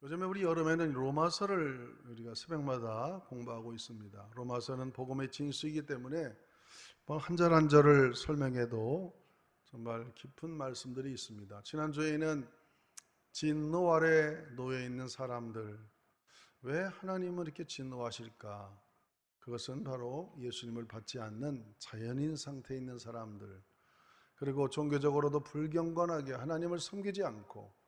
요즘에 우리 여름에는 로마서를 우리가 새벽마다 공부하고 있습니다. 로마서는 복음의 진수이기 때문에 한 절 한 절을 설명해도 정말 깊은 말씀들이 있습니다. 지난주에는 진노 아래 놓여 있는 사람들, 왜 하나님은 이렇게 진노하실까? 그것은 바로 예수님을 받지 않는 자연인 상태에 있는 사람들, 그리고 종교적으로도 불경건하게 하나님을 섬기지 않고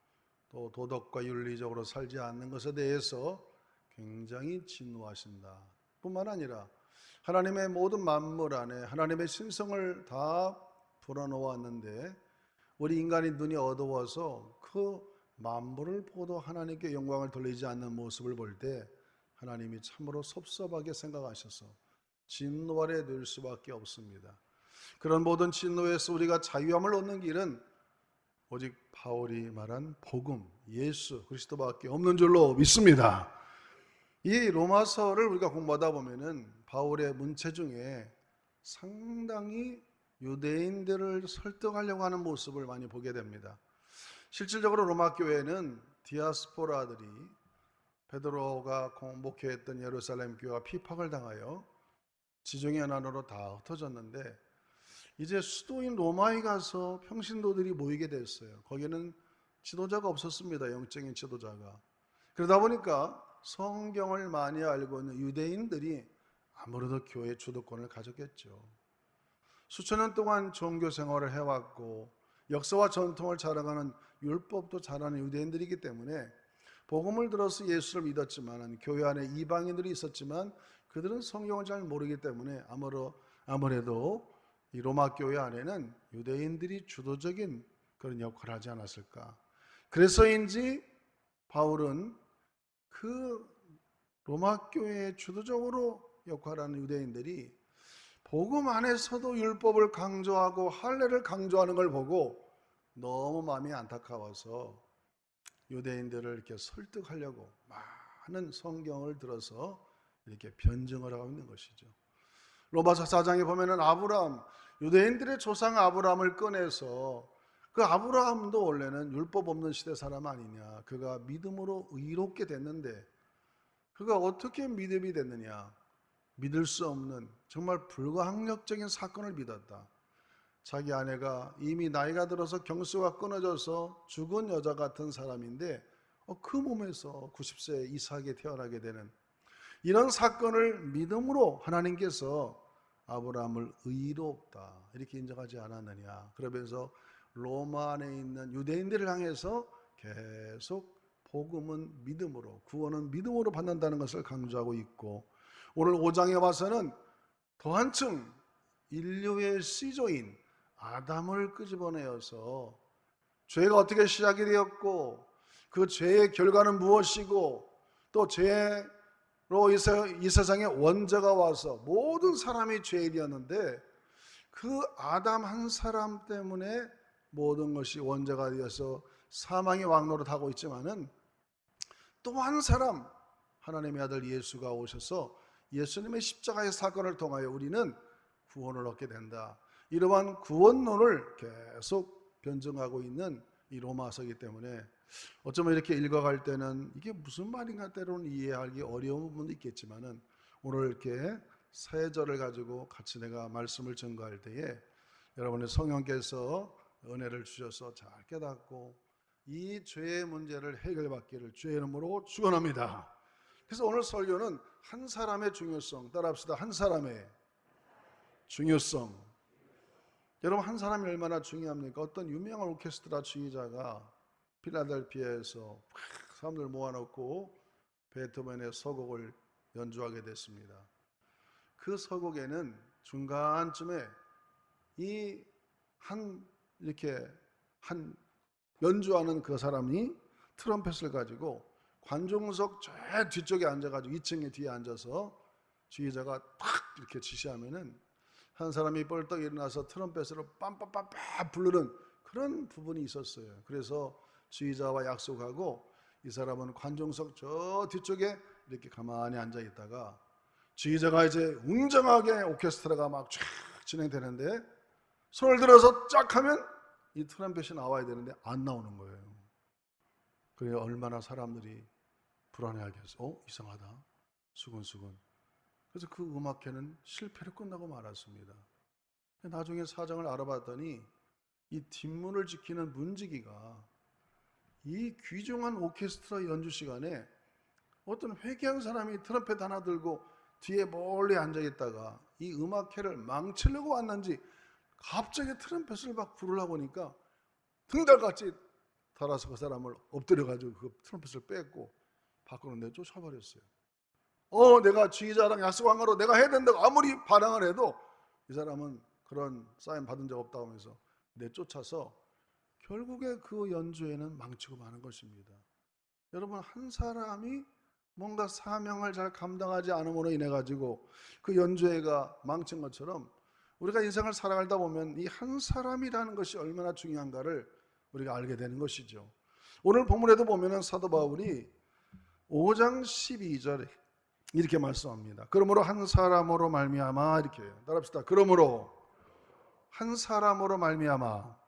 또 도덕과 윤리적으로 살지 않는 것에 대해서 굉장히 진노하신다. 뿐만 아니라 하나님의 모든 만물 안에 하나님의 신성을 다 불어넣었는데 우리 인간의 눈이 어두워서 그 만물을 보고도 하나님께 영광을 돌리지 않는 모습을 볼 때 하나님이 참으로 섭섭하게 생각하셔서 진노 아래 놓일 수밖에 없습니다. 그런 모든 진노에서 우리가 자유함을 얻는 길은 오직 바울이 말한 복음, 예수 그리스도밖에 없는 줄로 믿습니다. 이 로마서를 우리가 공부하다 보면은 바울의 문체 중에 상당히 유대인들을 설득하려고 하는 모습을 많이 보게 됩니다. 실질적으로 로마 교회는 디아스포라들이 베드로가 목회했던 예루살렘 교회와 피팍을 당하여 지중해 난으로 다 흩어졌는데 이제 수도인 로마에 가서 평신도들이 모이게 됐어요. 거기는 지도자가 없었습니다. 영적인 지도자가. 그러다 보니까 성경을 많이 알고 있는 유대인들이 아무래도 교회 주도권을 가졌겠죠. 수천 년 동안 종교 생활을 해왔고 역사와 전통을 자랑하는 율법도 잘하는 유대인들이기 때문에 복음을 들어서 예수를 믿었지만 교회 안에 이방인들이 있었지만 그들은 성경을 잘 모르기 때문에 아무래도 이 로마 교회 안에는 유대인들이 주도적인 그런 역할을 하지 않았을까. 그래서인지 바울은 그 로마 교회에 주도적으로 역할하는 유대인들이 복음 안에서도 율법을 강조하고 할례를 강조하는 걸 보고 너무 마음이 안타까워서 유대인들을 이렇게 설득하려고 많은 성경을 들어서 이렇게 변증을 하고 있는 것이죠. 로마서 4장에 보면은 유대인들의 조상 아브라함을 꺼내서 그 아브라함도 원래는 율법 없는 시대 사람 아니냐. 그가 믿음으로 의롭게 됐는데 그가 어떻게 믿음이 됐느냐. 믿을 수 없는 정말 불가항력적인 사건을 믿었다. 자기 아내가 이미 나이가 들어서 경수가 끊어져서 죽은 여자 같은 사람인데 그 몸에서 90세 이삭이 태어나게 되는 이런 사건을 믿음으로 하나님께서 아브라함을 의롭다 이렇게 인정하지 않았느냐. 그러면서 로마 안에 있는 유대인들을 향해서 계속 복음은 믿음으로, 구원은 믿음으로 받는다는 것을 강조하고 있고, 오늘 5장에 와서는 더 한층 인류의 시조인 아담을 끄집어내어서 죄가 어떻게 시작이 되었고 그 죄의 결과는 무엇이고 또 죄로 이 세상에 원죄가 와서 모든 사람이 죄인이었는데 그 아담 한 사람 때문에 모든 것이 원죄가 되어서 사망의 왕노릇하고 있지만은 또 한 사람 하나님의 아들 예수가 오셔서 예수님의 십자가의 사건을 통하여 우리는 구원을 얻게 된다. 이러한 구원론을 계속 변증하고 있는 이 로마서이기 때문에 어쩌면 이렇게 읽어갈 때는 이게 무슨 말인가 때로는 이해하기 어려운 부분도 있겠지만은 오늘 이렇게 세 절을 가지고 같이 내가 말씀을 전가할 때에 여러분의 성령께서 은혜를 주셔서 잘 깨닫고 이 죄의 문제를 해결받기를 주의 이름으로 축원합니다. 그래서 오늘 설교는 한 사람의 중요성, 따라합시다. 한 사람의 중요성. 여러분 한 사람이 얼마나 중요합니까? 어떤 유명한 오케스트라 지휘자가 필라델피아에서 사람들 모아놓고 베토벤의 서곡을 연주하게 됐습니다. 그 서곡에는 중간쯤에 이렇게 연주하는 그 사람이 트럼펫을 가지고 관중석 저 뒤쪽에 앉아가지고 2층에 뒤에 앉아서 지휘자가 탁 이렇게 지시하면은 한 사람이 벌떡 일어나서 트럼펫으로 빰빰빰빰 부르는 그런 부분이 있었어요. 그래서 지휘자와 약속하고 이 사람은 관중석 저 뒤쪽에 이렇게 가만히 앉아 있다가 지휘자가 이제 웅장하게 오케스트라가 막 쫙 진행되는데 손을 들어서 쫙 하면 이 트럼펫이 나와야 되는데 안 나오는 거예요. 그래 얼마나 사람들이 불안해하게 해서 이상하다. 수근수근. 그래서 그 음악회는 실패로 끝나고 말았습니다. 나중에 사정을 알아봤더니 이 뒷문을 지키는 문지기가 이 귀중한 오케스트라 연주 시간에 어떤 회개한 사람이 트럼펫 하나 들고 뒤에 멀리 앉아있다가 이 음악회를 망치려고 왔는지 갑자기 트럼펫을 막 부르려고 하니까 등달같이 달아서 그 사람을 엎드려가지고 그 트럼펫을 뺏고 밖으로 내쫓아버렸어요. 내가 지휘자랑 약속한 거로 내가 해야 된다고 아무리 반항을 해도 이 사람은 그런 사인 받은 적 없다고 하면서 내쫓아서 결국에 그 연주회는 망치고 마는 것입니다. 여러분, 한 사람이 뭔가 사명을 잘 감당하지 않음으로 인해 가지고 그 연주회가 망친 것처럼 우리가 인생을 살아가다 보면 이 한 사람이라는 것이 얼마나 중요한가를 우리가 알게 되는 것이죠. 오늘 본문에도 보면은 사도 바울이 5장 12절에 이렇게 말씀합니다. 그러므로 한 사람으로 말미암아, 이렇게 따라합시다. 그러므로 한 사람으로 말미암아.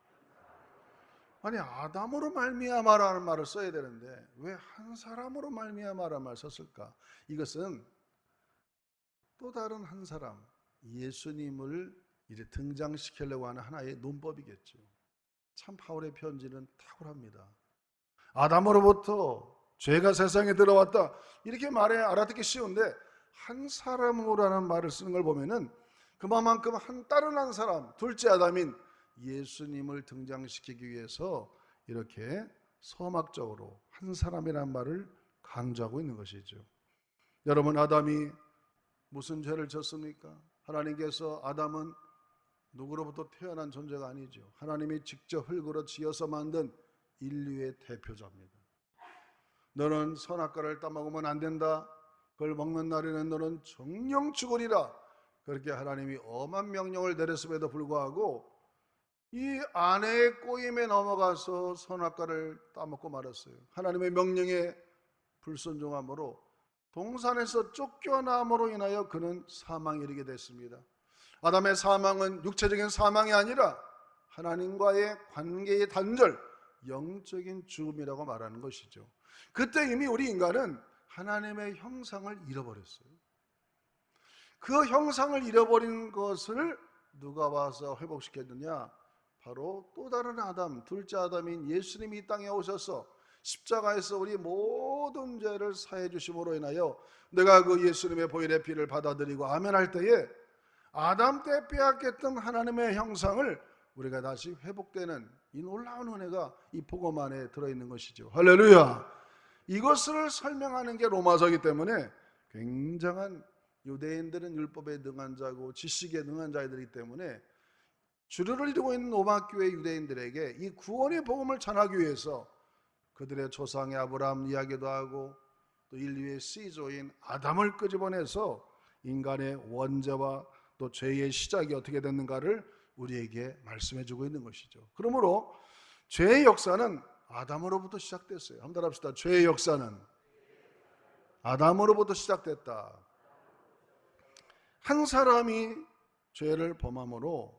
아니, 아담으로 말미암아라는 말을 써야 되는데 왜 한 사람으로 말미암아라는 말을 썼을까? 이것은 또 다른 한 사람, 예수님을 이제 등장시키려고 하는 하나의 논법이겠죠. 참 바울의 편지는 탁월합니다. 아담으로부터 죄가 세상에 들어왔다, 이렇게 말해 알아듣기 쉬운데 한 사람으로라는 말을 쓰는 걸 보면은 그만큼 다른 한 사람, 둘째 아담인 예수님을 등장시키기 위해서 이렇게 서막적으로 한 사람이라는 말을 강조하고 있는 것이죠. 여러분, 아담이 무슨 죄를 졌습니까? 하나님께서 아담은 누구로부터 태어난 존재가 아니죠. 하나님이 직접 흙으로 지어서 만든 인류의 대표자입니다. 너는 선악과를 따먹으면 안 된다. 그걸 먹는 날에는 너는 정령 죽으리라. 그렇게 하나님이 엄한 명령을 내렸음에도 불구하고 이 아내의 꼬임에 넘어가서 선악과를 따먹고 말았어요. 하나님의 명령에 불순종함으로 동산에서 쫓겨남으로 인하여 그는 사망에 이르게 됐습니다. 아담의 사망은 육체적인 사망이 아니라 하나님과의 관계의 단절, 영적인 죽음이라고 말하는 것이죠. 그때 이미 우리 인간은 하나님의 형상을 잃어버렸어요. 그 형상을 잃어버린 것을 누가 와서 회복시켰느냐? 바로 또 다른 아담, 둘째 아담인 예수님이 이 땅에 오셔서 십자가에서 우리 모든 죄를 사해 주심으로 인하여 내가 그 예수님의 보혈의 피를 받아들이고 아멘할 때에 아담 때 빼앗겼던 하나님의 형상을 우리가 다시 회복되는 이 놀라운 은혜가 이 복음 안에 들어있는 것이죠. 할렐루야. 이것을 설명하는 게 로마서이기 때문에 굉장한, 유대인들은 율법에 능한 자고 지식에 능한 자들이기 때문에 주류를 이루고 있는 로마교회 유대인들에게 이 구원의 복음을 전하기 위해서 그들의 조상의 아브라함 이야기도 하고 또 인류의 시조인 아담을 끄집어내서 인간의 원죄와 또 죄의 시작이 어떻게 됐는가를 우리에게 말씀해 주고 있는 것이죠. 그러므로 죄의 역사는 아담으로부터 시작됐어요. 한번 합시다. 죄의 역사는 아담으로부터 시작됐다. 한 사람이 죄를 범함으로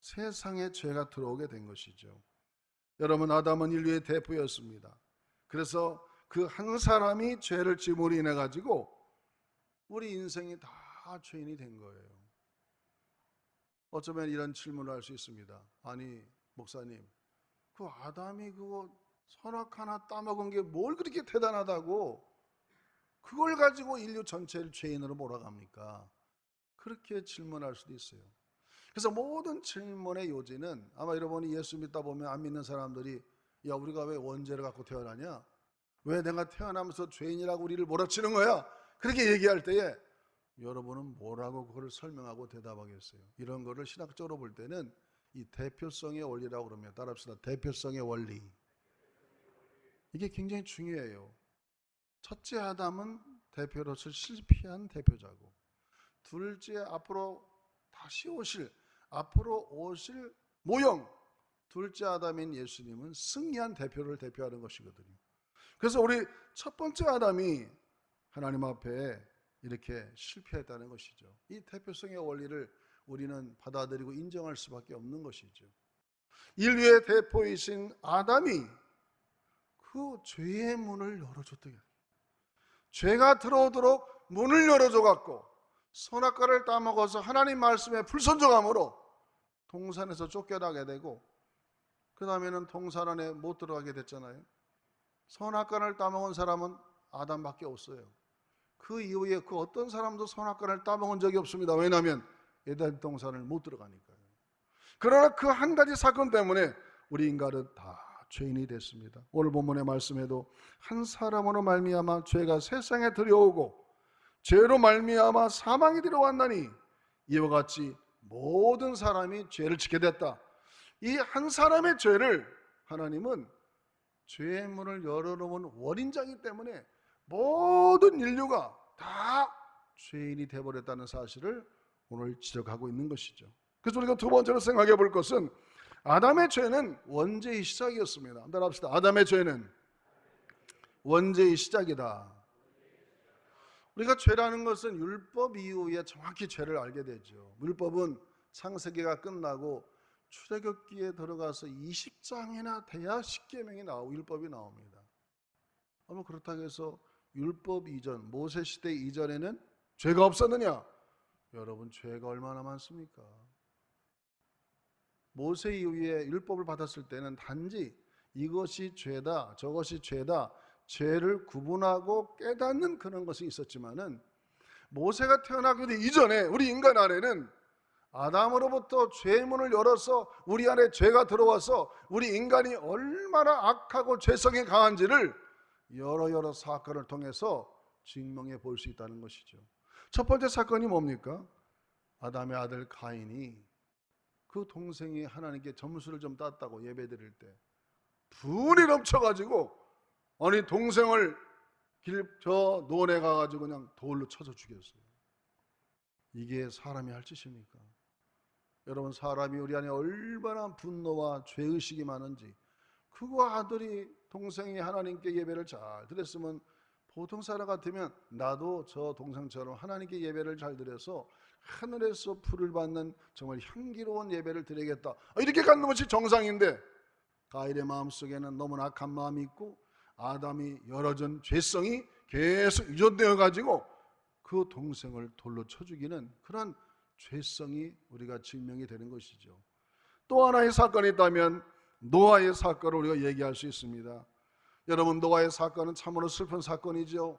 세상에 죄가 들어오게 된 것이죠. 여러분, 아담은 인류의 대표였습니다. 그래서 그 한 사람이 죄를 지음으로 인해 가지고 우리 인생이 다 죄인이 된 거예요. 어쩌면 이런 질문을 할 수 있습니다. 아니, 목사님, 그 아담이 그거 선악 하나 따먹은 게 뭘 그렇게 대단하다고 그걸 가지고 인류 전체를 죄인으로 몰아갑니까? 그렇게 질문할 수도 있어요. 그래서 모든 질문의 요지는 아마 여러분이 예수 믿다 보면 안 믿는 사람들이 야, 우리가 왜 원죄를 갖고 태어나냐? 왜 내가 태어나면서 죄인이라고 우리를 몰아치는 거야? 그렇게 얘기할 때에 여러분은 뭐라고 그걸 설명하고 대답하겠어요? 이런 거를 신학적으로 볼 때는 이 대표성의 원리라고 그러면 따라합시다. 대표성의 원리. 이게 굉장히 중요해요. 첫째 아담은 대표로서 실패한 대표자고, 둘째 앞으로 오실 모형, 둘째 아담인 예수님은 승리한 대표를 대표하는 것이거든요. 그래서 우리 첫 번째 아담이 하나님 앞에 이렇게 실패했다는 것이죠. 이 대표성의 원리를 우리는 받아들이고 인정할 수밖에 없는 것이죠. 인류의 대표이신 아담이 그 죄의 문을 열어줬다. 죄가 들어오도록 문을 열어줘 갖고 선악과를 따먹어서 하나님 말씀에 불순종함으로 동산에서 쫓겨나게 되고, 그 다음에는 동산 안에 못 들어가게 됐잖아요. 선악과를 따먹은 사람은 아담밖에 없어요. 그 이후에 그 어떤 사람도 선악과를 따먹은 적이 없습니다. 왜냐하면 에덴 동산을 못 들어가니까요. 그러나 그 한 가지 사건 때문에 우리 인간은 다 죄인이 됐습니다. 오늘 본문의 말씀에도 한 사람으로 말미암아 죄가 세상에 들여오고 죄로 말미암아 사망이 들어왔나니 이와 같이 모든 사람이 죄를 짓게 됐다. 이 한 사람의 죄를 하나님은 죄의 문을 열어놓은 원인자이기 때문에 모든 인류가 다 죄인이 되어버렸다는 사실을 오늘 지적하고 있는 것이죠. 그래서 우리가 두 번째로 생각해 볼 것은 아담의 죄는 원죄의 시작이었습니다. 한번 합시다. 아담의 죄는 원죄의 시작이다. 우리가 죄라는 것은 율법 이후에 정확히 죄를 알게 되죠. 율법은 창세기가 끝나고 출애굽기에 들어가서 20장이나 돼야 십계명이 나오고 율법이 나옵니다. 그렇다고 해서 율법 이전, 모세 시대 이전에는 죄가 없었느냐? 여러분, 죄가 얼마나 많습니까? 모세 이후에 율법을 받았을 때는 단지 이것이 죄다, 저것이 죄다, 죄를 구분하고 깨닫는 그런 것이 있었지만은, 모세가 태어나기 이전에 우리 인간 안에는 아담으로부터 죄의 문을 열어서 우리 안에 죄가 들어와서 우리 인간이 얼마나 악하고 죄성이 강한지를 여러 사건을 통해서 증명해 볼 수 있다는 것이죠. 첫 번째 사건이 뭡니까? 아담의 아들 가인이 그 동생이 하나님께 점수를 좀 땄다고 예배드릴 때 분이 넘쳐가지고 동생을 저 논에 가가지고 그냥 돌로 쳐서 죽였어요. 이게 사람이 할 짓입니까? 여러분, 사람이 우리 안에 얼마나 분노와 죄의식이 많은지, 그거 아들이 동생이 하나님께 예배를 잘 드렸으면 보통 사람 같으면 나도 저 동생처럼 하나님께 예배를 잘 드려서 하늘에서 불을 받는 정말 향기로운 예배를 드리겠다, 이렇게 갖는 것이 정상인데, 가인의 마음속에는 너무나 악한 마음이 있고 아담이 열어준 죄성이 계속 유전되어 가지고 그 동생을 돌로 쳐 죽이는 그런 죄성이 우리가 증명이 되는 것이죠. 또 하나의 사건이 있다면 노아의 사건을 우리가 얘기할 수 있습니다. 여러분, 노아의 사건은 참으로 슬픈 사건이죠.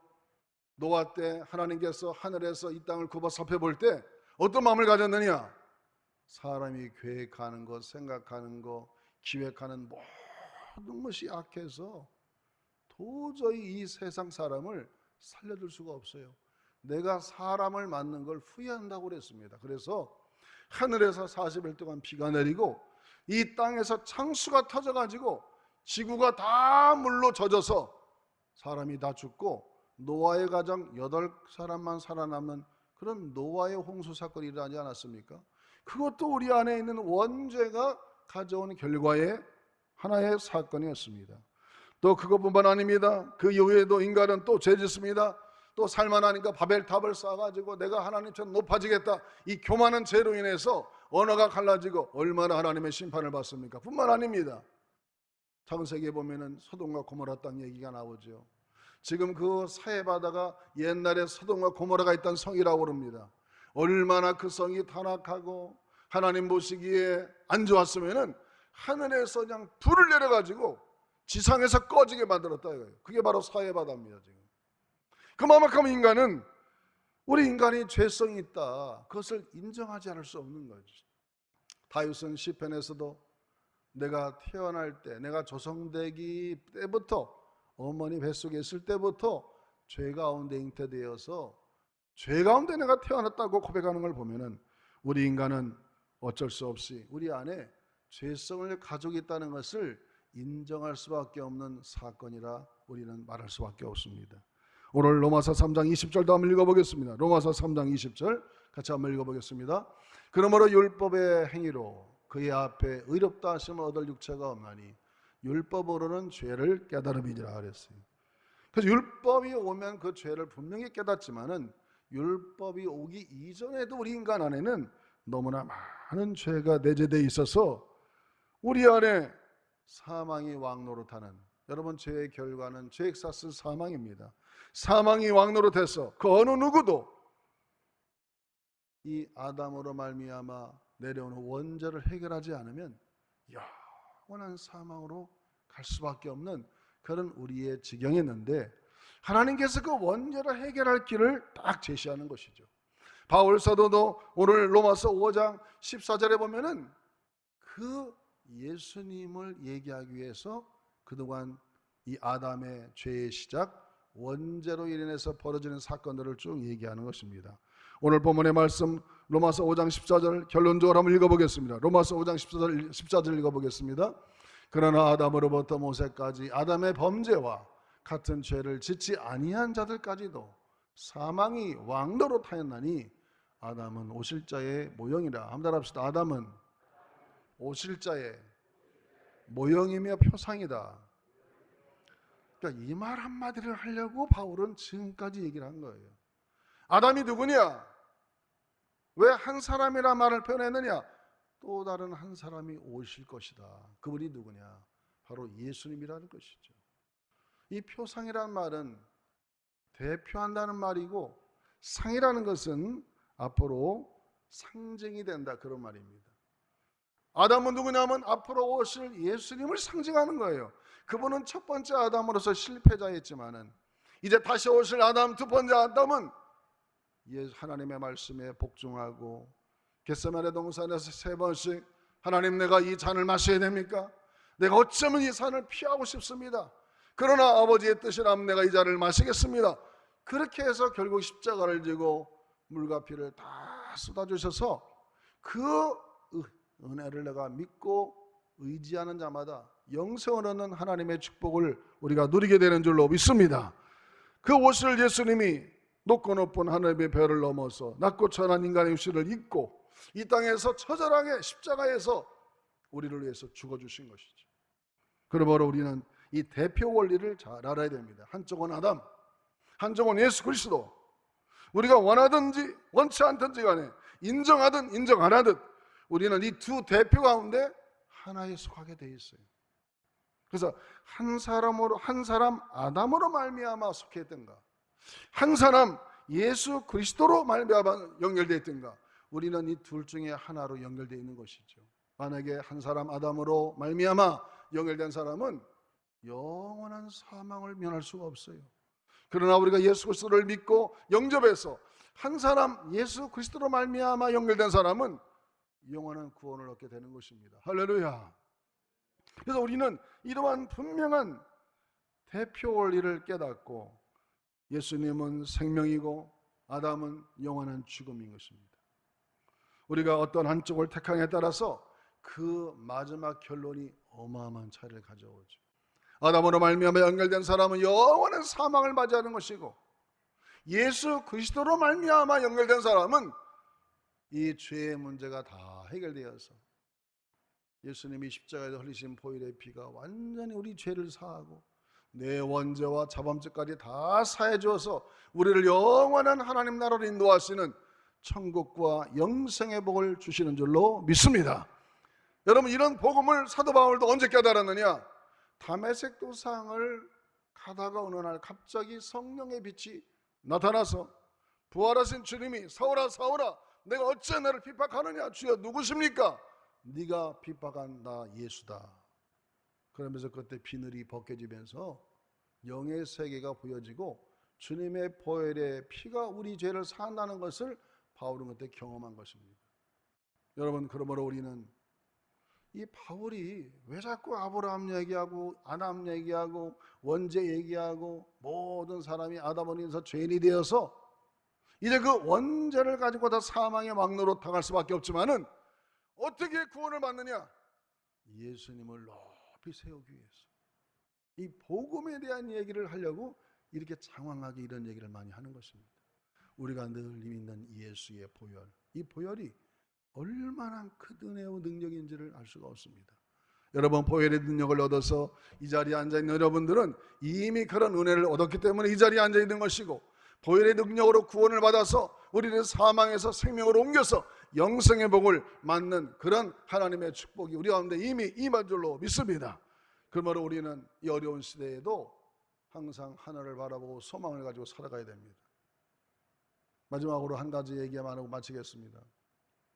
노아 때 하나님께서 하늘에서 이 땅을 굽어 살펴볼 때 어떤 마음을 가졌느냐? 사람이 계획하는 것, 생각하는 것, 기획하는 모든 것이 악해서 도저히 이 세상 사람을 살려둘 수가 없어요. 내가 사람을 만든 걸 후회한다고 그랬습니다. 그래서 하늘에서 40일 동안 비가 내리고 이 땅에서 창수가 터져가지고 지구가 다 물로 젖어서 사람이 다 죽고 노아의 가정 8사람만 살아남는 그런 노아의 홍수 사건이 일어나지 않았습니까? 그것도 우리 안에 있는 원죄가 가져온 결과의 하나의 사건이었습니다. 또 그것뿐만 아닙니다. 그 이후에도 인간은 또 죄짓습니다. 또 살만하니까 바벨탑을 쌓아가지고 내가 하나님처럼 높아지겠다, 이 교만한 죄로 인해서 언어가 갈라지고 얼마나 하나님의 심판을 받습니까? 뿐만 아닙니다. 창세기에 보면은 소돔과 고모라 땅 얘기가 나오죠. 지금 그 사해 바다가 옛날에 소돔과 고모라가 있던 성이라고 그럽니다. 얼마나 그 성이 타락하고 하나님 보시기에 안 좋았으면은 하늘에서 그냥 불을 내려가지고 지상에서 꺼지게 만들었다 이거예요. 그게 바로 사해 바다입니다. 지금 그만큼 인간은, 우리 인간이 죄성이 있다, 그것을 인정하지 않을 수 없는 거죠. 다윗은 시편에서도 내가 태어날 때, 내가 조성되기 때부터, 어머니 뱃속에 있을 때부터 죄 가운데 잉태되어서 죄 가운데 내가 태어났다고 고백하는 걸 보면은 우리 인간은 어쩔 수 없이 우리 안에 죄성을 가지고 있다는 것을 인정할 수밖에 없는 사건이라 우리는 말할 수밖에 없습니다. 오늘 로마서 3장 20절도 한번 읽어보겠습니다. 로마서 3장 20절 같이 한번 읽어보겠습니다. 그러므로 율법의 행위로 그의 앞에 의롭다 하심을 얻을 육체가 없나니 율법으로는 죄를 깨달음이니라 그랬어요. 그래서 율법이 오면 그 죄를 분명히 깨닫지만은 율법이 오기 이전에도 우리 인간 안에는 너무나 많은 죄가 내재되어 있어서 우리 안에 사망이 왕노릇하는, 여러분, 죄의 결과는 죄익사슬 사망입니다. 사망이 왕노릇해서 그 어느 누구도 이 아담으로 말미암아 내려오는 원죄를 해결하지 않으면 영원한 사망으로 갈 수밖에 없는 그런 우리의 지경이었는데, 하나님께서 그 원죄를 해결할 길을 딱 제시하는 것이죠. 바울 사도도 오늘 로마서 5장 14절에 보면은 그 예수님을 얘기하기 위해서 그동안 이 아담의 죄의 시작, 원죄로 인해서 벌어지는 사건들을 쭉 얘기하는 것입니다. 오늘 본문의 말씀 로마서 5장 14절 결론적으로 한번 읽어보겠습니다. 로마서 5장 14절 읽어보겠습니다. 그러나 아담으로부터 모세까지 아담의 범죄와 같은 죄를 짓지 아니한 자들까지도 사망이 왕노릇하였나니 아담은 오실자의 모형이라. 한번 합시다. 아담은 오실자의 모형이며 표상이다. 그러니까 이 말 한마디를 하려고 바울은 지금까지 얘기를 한 거예요. 아담이 누구냐? 왜 한 사람이라 말을 표현했느냐? 또 다른 한 사람이 오실 것이다. 그분이 누구냐? 바로 예수님이라는 것이죠. 이 표상이라는 말은 대표한다는 말이고, 상이라는 것은 앞으로 상징이 된다, 그런 말입니다. 아담은 누구냐면 앞으로 오실 예수님을 상징하는 거예요. 그분은 첫 번째 아담으로서 실패자였지만은 이제 다시 오실 아담, 두 번째 아담은 하나님의 말씀에 복종하고 겟세마네 동산에서 3번씩 하나님, 내가 이 잔을 마셔야 됩니까? 내가 어쩌면 이 잔을 피하고 싶습니다. 그러나 아버지의 뜻이라면 내가 이 잔을 마시겠습니다. 그렇게 해서 결국 십자가를 지고 물과 피를 다 쏟아주셔서 그 은혜를 내가 믿고 의지하는 자마다 영생을 얻는 하나님의 축복을 우리가 누리게 되는 줄로 믿습니다. 그 오실 예수님이 높고 높은 하늘의 별을 넘어서 낮고 천한 인간의 육신을 입고 이 땅에서 처절하게 십자가에서 우리를 위해서 죽어주신 것이죠. 그러므로 우리는 이 대표 원리를 잘 알아야 됩니다. 한쪽은 아담, 한쪽은 예수 그리스도. 우리가 원하든지 원치 않든지 간에 인정하든 인정 안 하든 우리는 이 두 대표 가운데 하나에 속하게 돼 있어요. 그래서 한 사람 아담으로 말미암아 속해 있던가, 한 사람 예수 그리스도로 말미암아 연결되어 있던가, 우리는 이 둘 중에 하나로 연결되어 있는 것이죠. 만약에 한 사람 아담으로 말미암아 연결된 사람은 영원한 사망을 면할 수가 없어요. 그러나 우리가 예수 그리스도를 믿고 영접해서 한 사람 예수 그리스도로 말미암아 연결된 사람은 영원한 구원을 얻게 되는 것입니다. 할렐루야. 그래서 우리는 이러한 분명한 대표 원리를 깨닫고 예수님은 생명이고 아담은 영원한 죽음인 것입니다. 우리가 어떤 한쪽을 택하냐에 따라서 그 마지막 결론이 어마어마한 차이를 가져오죠. 아담으로 말미암아 연결된 사람은 영원한 사망을 맞이하는 것이고, 예수 그리스도로 말미암아 연결된 사람은 이 죄의 문제가 다 해결되어서 예수님이 십자가에서 흘리신 보혈의 피가 완전히 우리 죄를 사하고 내 원죄와 자범죄까지 다 사해 주어서 우리를 영원한 하나님 나라로 인도하시는 천국과 영생의 복을 주시는 줄로 믿습니다. 여러분, 이런 복음을 사도 바울도 언제 깨달았느냐? 다메섹 도상을 가다가 어느 날 갑자기 성령의 빛이 나타나서 부활하신 주님이 사울아 사울아 내가 어찌 너를 핍박하느냐? 주여 누구십니까? 네가 핍박한 나 예수다. 그러면서 그때 비늘이 벗겨지면서 영의 세계가 보여지고 주님의 보혈의 피가 우리 죄를 사한다는 것을 바울은 그때 경험한 것입니다. 여러분, 그러므로 우리는 이 바울이 왜 자꾸 아브라함 얘기하고 아담 얘기하고 원죄 얘기하고 모든 사람이 아담으로 인해서 죄인이 되어서 이제 그 원죄를 가지고 다 사망의 왕노로 당할 수밖에 없지만은 어떻게 구원을 받느냐? 예수님을 높이 세우기 위해서. 이 복음에 대한 얘기를 하려고 이렇게 장황하게 이런 얘기를 많이 하는 것입니다. 우리가 늘 믿는 예수의 보혈, 이 보혈이 얼마나 큰 은혜와 능력인지를 알 수가 없습니다. 여러분, 보혈의 능력을 얻어서 이 자리에 앉아있는 여러분들은 이미 그런 은혜를 얻었기 때문에 이 자리에 앉아있는 것이고, 보혈의 능력으로 구원을 받아서 우리를 사망에서 생명으로 옮겨서 영생의 복을 맞는 그런 하나님의 축복이 우리 가운데 이미 임한 줄로 믿습니다. 그러므로 우리는 이 어려운 시대에도 항상 하늘을 바라보고 소망을 가지고 살아가야 됩니다. 마지막으로 한 가지 얘기만 하고 마치겠습니다.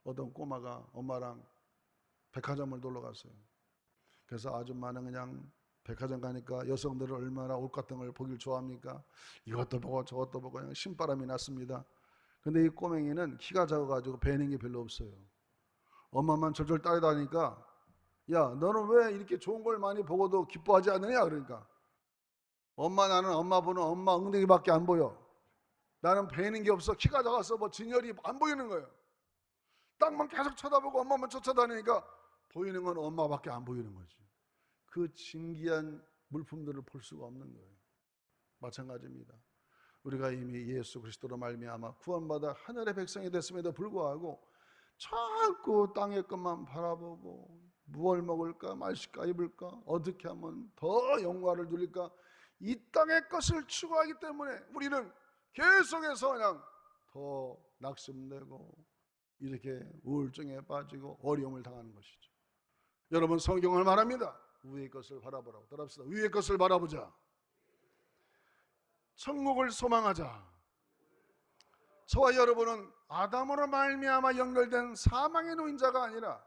어떤 꼬마가 엄마랑 백화점을 놀러 갔어요. 그래서 아줌마는 그냥 백화점 가니까 여성들을 얼마나 옷 같은 걸 보길 좋아합니까? 이것도 보고 저것도 보고 그냥 신바람이 났습니다. 근데 이 꼬맹이는 키가 작아가지고 배는 게 별로 없어요. 엄마만 절절 따라다니까, 야, 너는 왜 이렇게 좋은 걸 많이 보고도 기뻐하지 않느냐? 그러니까 나는 엄마 보는 엄마 엉덩이밖에 안 보여. 나는 배는 게 없어. 키가 작아서 뭐 진열이 안 보이는 거예요. 땅만 계속 쳐다보고 엄마만 쫓아다니니까 보이는 건 엄마밖에 안 보이는 거지. 그 신기한 물품들을 볼 수가 없는 거예요. 마찬가지입니다. 우리가 이미 예수 그리스도로 말미암아 구원받아 하늘의 백성이 됐음에도 불구하고 자꾸 땅의 것만 바라보고 무엇을 먹을까, 말실까, 입을까, 어떻게 하면 더 영광을 누릴까, 이 땅의 것을 추구하기 때문에 우리는 계속해서 그냥 더 낙심되고 이렇게 우울증에 빠지고 어려움을 당하는 것이죠. 여러분, 성경을 말합니다. 위의 것을 바라보라고. 따라합시다. 위의 것을 바라보자. 천국을 소망하자. 저와 여러분은 아담으로 말미암아 연결된 사망의 노인자가 아니라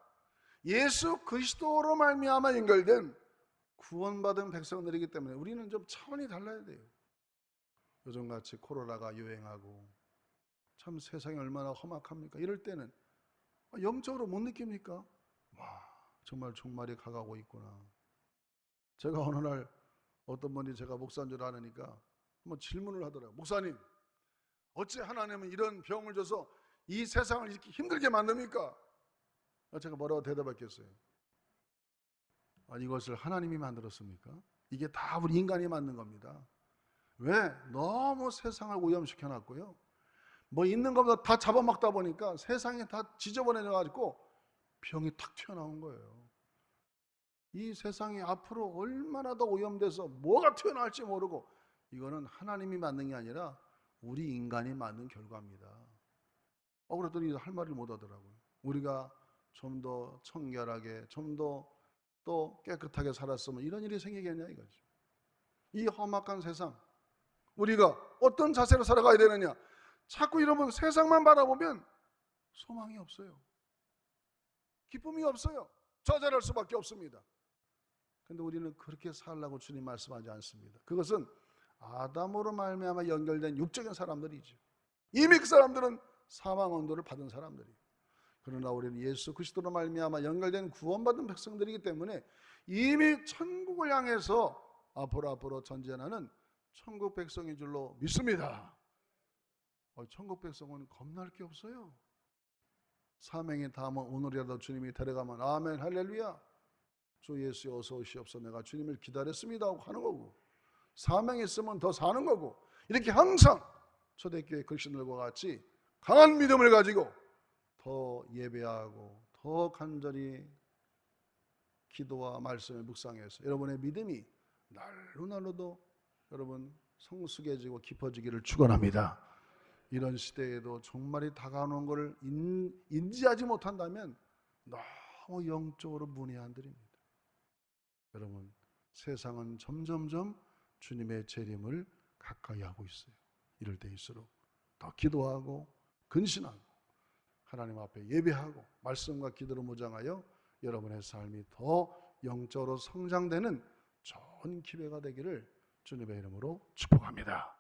예수 그리스도로 말미암아 연결된 구원받은 백성들이기 때문에 우리는 좀 차원이 달라야 돼요. 요즘같이 코로나가 유행하고 참 세상이 얼마나 험악합니까? 이럴 때는 영적으로 못 느낍니까? 와, 정말 종말이 가까워 있구나. 제가 어느 날 어떤 분이 제가 목사인 줄 아니까 한번 질문을 하더라고요. 목사님, 어찌 하나님은 이런 병을 줘서 이 세상을 이렇게 힘들게 만듭니까? 제가 뭐라고 대답했겠어요? 이것을 하나님이 만들었습니까? 이게 다 우리 인간이 만든 겁니다. 왜? 너무 세상을 오염시켜놨고요. 뭐 있는 것보다 다 잡아먹다 보니까 세상이 다 지저분해져가지고 병이 탁 튀어나온 거예요. 이 세상이 앞으로 얼마나 더 오염돼서 뭐가 튀어나올지 모르고, 이거는 하나님이 만든 게 아니라 우리 인간이 만든 결과입니다. 그랬더니 할 말을 못 하더라고요. 우리가 좀 더 청결하게, 좀 더 또 깨끗하게 살았으면 이런 일이 생기겠냐 이거죠. 이 험악한 세상, 우리가 어떤 자세로 살아가야 되느냐? 자꾸 이러면 세상만 바라보면 소망이 없어요. 기쁨이 없어요. 좌절할 수밖에 없습니다. 근데 우리는 그렇게 살라고 주님 말씀하지 않습니다. 그것은 아담으로 말미암아 연결된 육적인 사람들이죠. 이미 그 사람들은 사망 언도를 받은 사람들이에요. 그러나 우리는 예수 그리스도로 말미암아 연결된 구원받은 백성들이기 때문에 이미 천국을 향해서 앞으로 전진하는 천국 백성인 줄로 믿습니다. 천국 백성은 겁날 게 없어요. 사명이 닿으면 오늘이라도 주님이 데려가면 아멘 할렐루야, 주 예수 어서 오시옵소서, 내가 주님을 기다렸습니다 하고 하는 거고, 사명이 있으면 더 사는 거고, 이렇게 항상 초대교회 그리스도들과 같이 강한 믿음을 가지고 더 예배하고 더 간절히 기도와 말씀을 묵상해서 여러분의 믿음이 날로날로도 여러분 성숙해지고 깊어지기를 축원합니다. 이런 시대에도 종말이 다가오는 것을 인지하지 못한다면 너무 영적으로 문외한들입니다. 여러분, 세상은 점점점 주님의 재림을 가까이 하고 있어요. 이럴 때일수록 더 기도하고 근신하고 하나님 앞에 예배하고 말씀과 기도로 무장하여 여러분의 삶이 더 영적으로 성장되는 좋은 기회가 되기를 주님의 이름으로 축복합니다.